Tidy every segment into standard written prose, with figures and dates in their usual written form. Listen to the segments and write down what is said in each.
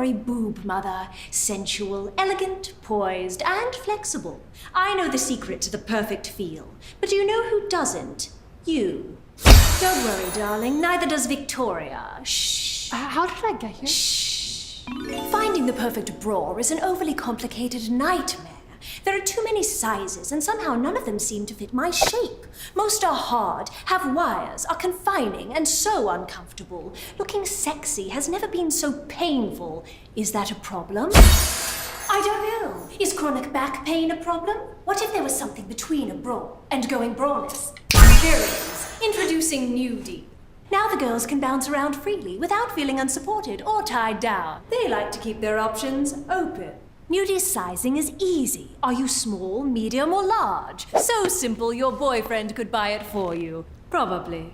strawberry boob mother. Sensual, elegant, poised, and flexible. I know the secret to the perfect feel. But do you know who doesn't? You. Don't worry, darling. Neither does Victoria. Shh. How did I get here? Shh. Finding the perfect bra is an overly complicated nightmare. There are too many sizes, and somehow none of them seem to fit my shape. Most are hard, have wires, are confining, and so uncomfortable. Looking sexy has never been so painful. Is that a problem? I don't know. Is chronic back pain a problem? What if there was something between a bra and going braless? Here it is, introducing Nudie. Now the girls can bounce around freely without feeling unsupported or tied down. They like to keep their options open. Nudie's sizing is easy. Are you small, medium, or large? So simple your boyfriend could buy it for you. Probably.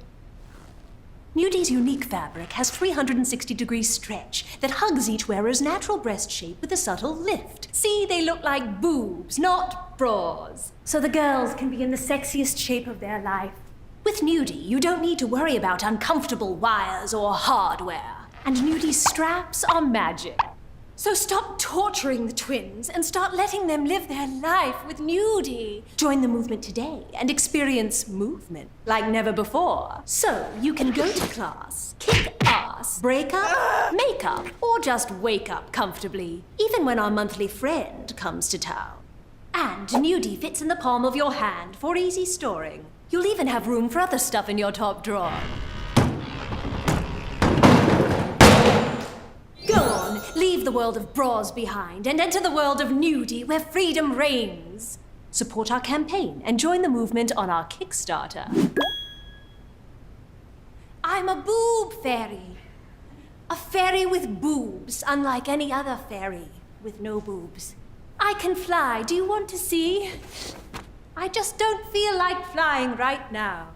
Nudie's unique fabric has 360-degree stretch that hugs each wearer's natural breast shape with a subtle lift. See, they look like boobs, not bras. So the girls can be in the sexiest shape of their life. With Nudie, you don't need to worry about uncomfortable wires or hardware. And Nudie's straps are magic. So stop torturing the twins and start letting them live their life with Nudie. Join the movement today and experience movement like never before. So you can go to class, kick ass, break up, make up, or just wake up comfortably, even when our monthly friend comes to town. And Nudie fits in the palm of your hand for easy storing. You'll even have room for other stuff in your top drawer. Go on, leave the world of bras behind and enter the world of Nudie where freedom reigns. Support our campaign and join the movement on our Kickstarter. I'm a boob fairy. A fairy with boobs, unlike any other fairy with no boobs. I can fly. Do you want to see? I just don't feel like flying right now.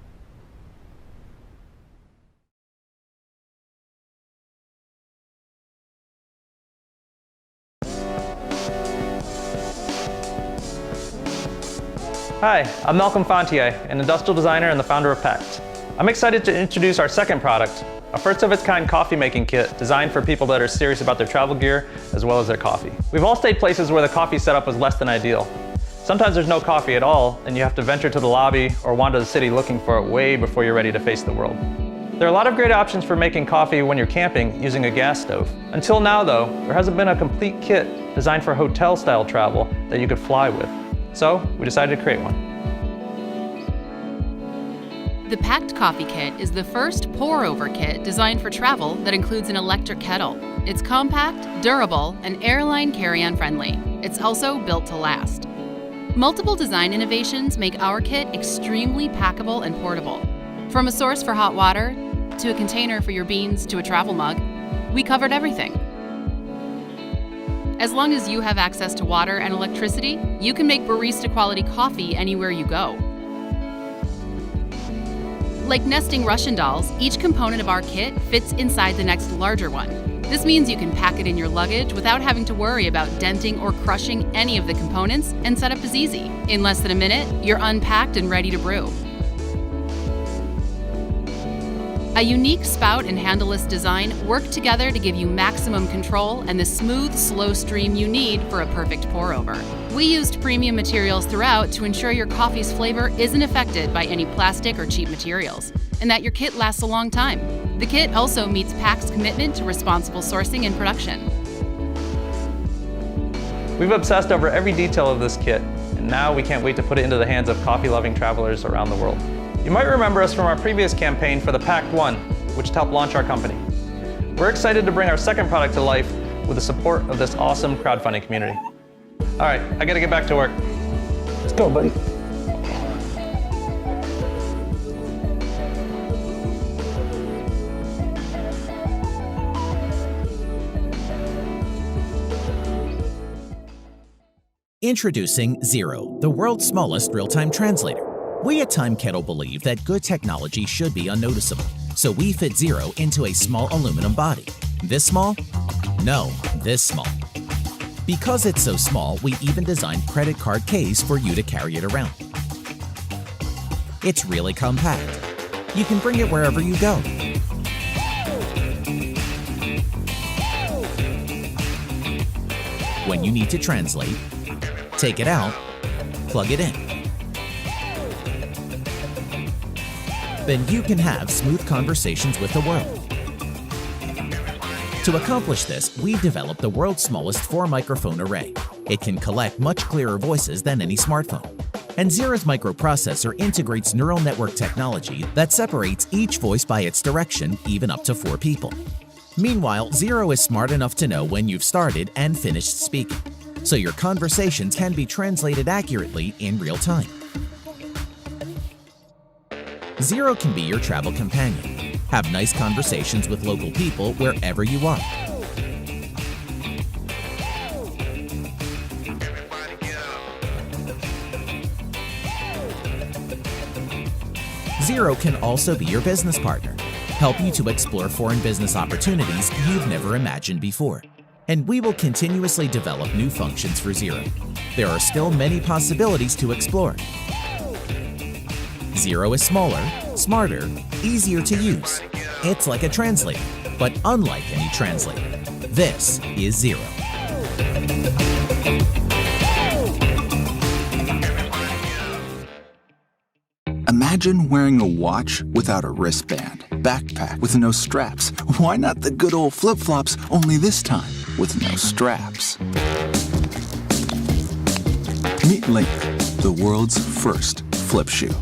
Hi, I'm Malcolm Fontier, an industrial designer and the founder of Pact. I'm excited to introduce our second product, a first-of-its-kind coffee-making kit designed for people that are serious about their travel gear as well as their coffee. We've all stayed places where the coffee setup was less than ideal. Sometimes there's no coffee at all, and you have to venture to the lobby or wander the city looking for it way before you're ready to face the world. There are a lot of great options for making coffee when you're camping using a gas stove. Until now, though, there hasn't been a complete kit designed for hotel-style travel that you could fly with. So we decided to create one. The Pact Coffee Kit is the first pour-over kit designed for travel that includes an electric kettle. It's compact, durable, and airline carry-on friendly. It's also built to last. Multiple design innovations make our kit extremely packable and portable. From a source for hot water, to a container for your beans, to a travel mug, we covered everything. As long as you have access to water and electricity, you can make barista-quality coffee anywhere you go. Like nesting Russian dolls, each component of our kit fits inside the next larger one. This means you can pack it in your luggage without having to worry about denting or crushing any of the components, and setup is easy. In less than a minute, you're unpacked and ready to brew. A unique spout and handleless design work together to give you maximum control and the smooth, slow stream you need for a perfect pour-over. We used premium materials throughout to ensure your coffee's flavor isn't affected by any plastic or cheap materials, and that your kit lasts a long time. The kit also meets Pact's commitment to responsible sourcing and production. We've obsessed over every detail of this kit, and now we can't wait to put it into the hands of coffee-loving travelers around the world. You might remember us from our previous campaign for the Pact 1, which helped launch our company. We're excited to bring our second product to life with the support of this awesome crowdfunding community. All right, I gotta get back to work. Let's go, buddy. Introducing Zero, the world's smallest real-time translator. We at Time Kettle believe that good technology should be unnoticeable, so we fit Zero into a small aluminum body. This small? No, this small. Because it's so small, we even designed credit card case for you to carry it around. It's really compact. You can bring it wherever you go. When you need to translate, take it out, plug it in. Then you can have smooth conversations with the world. To accomplish this, we've developed the world's smallest 4-microphone array. It can collect much clearer voices than any smartphone. And Zero's microprocessor integrates neural network technology that separates each voice by its direction, even up to 4 people. Meanwhile, Zero is smart enough to know when you've started and finished speaking, so your conversations can be translated accurately in real time. Zero can be your travel companion. Have nice conversations with local people wherever you are. Zero can also be your business partner, help you to explore foreign business opportunities you've never imagined before. And we will continuously develop new functions for Zero. There are still many possibilities to explore. Zero is smaller, smarter, easier to use. It's like a translator, but unlike any translator. This is Zero. Imagine wearing a watch without a wristband, backpack with no straps. Why not the good old flip-flops, only this time with no straps? Meet Link, the world's first flip shoe.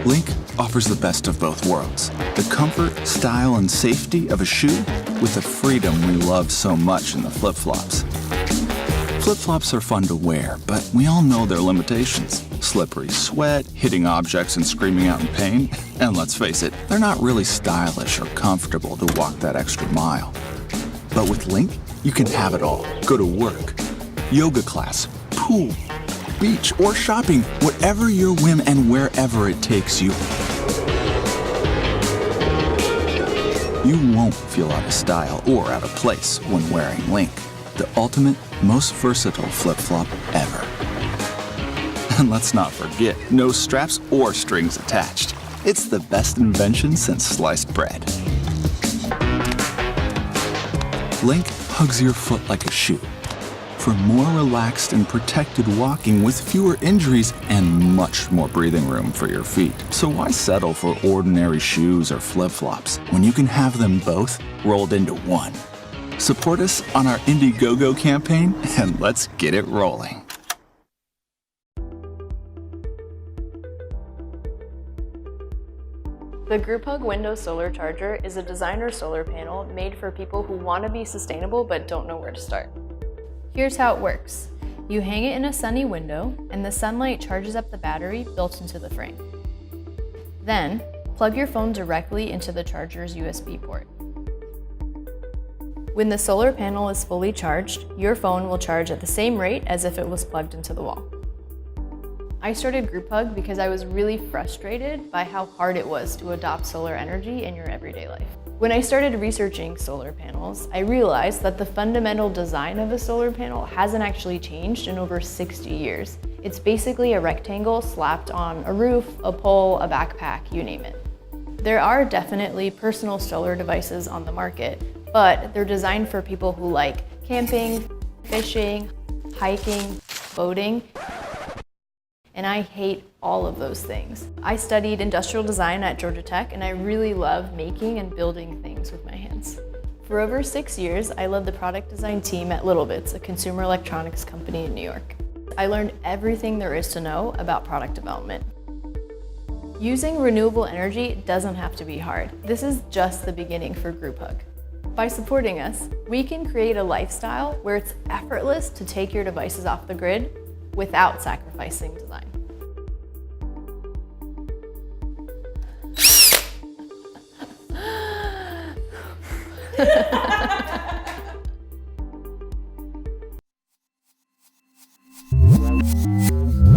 Link offers the best of both worlds, the comfort, style, and safety of a shoe with the freedom we love so much in the flip-flops. Flip-flops are fun to wear, but we all know their limitations. Slippery sweat, hitting objects and screaming out in pain. And let's face it, they're not really stylish or comfortable to walk that extra mile. But with Link, you can have it all. Go to work, yoga class, pool, beach, or shopping, whatever your whim and wherever it takes you. You won't feel out of style or out of place when wearing Link, the ultimate, most versatile flip-flop ever. And let's not forget, no straps or strings attached. It's the best invention since sliced bread. Link hugs your foot like a shoe for more relaxed and protected walking with fewer injuries and much more breathing room for your feet. So why settle for ordinary shoes or flip-flops when you can have them both rolled into one? Support us on our Indiegogo campaign and let's get it rolling. The GroupHug Window Solar Charger is a designer solar panel made for people who want to be sustainable but don't know where to start. Here's how it works. You hang it in a sunny window and the sunlight charges up the battery built into the frame. Then, plug your phone directly into the charger's USB port. When the solar panel is fully charged, your phone will charge at the same rate as if it was plugged into the wall. I started GroupHug because I was really frustrated by how hard it was to adopt solar energy in your everyday life. When I started researching solar panels, I realized that the fundamental design of a solar panel hasn't actually changed in over 60 years. It's basically a rectangle slapped on a roof, a pole, a backpack, you name it. There are definitely personal solar devices on the market, but they're designed for people who like camping, fishing, hiking, boating, and I hate all of those things. I studied industrial design at Georgia Tech, and I really love making and building things with my hands. For over 6 years, I led the product design team at Littlebits, a consumer electronics company in New York. I learned everything there is to know about product development. Using renewable energy doesn't have to be hard. This is just the beginning for GroupHug. By supporting us, we can create a lifestyle where it's effortless to take your devices off the grid without sacrificing design.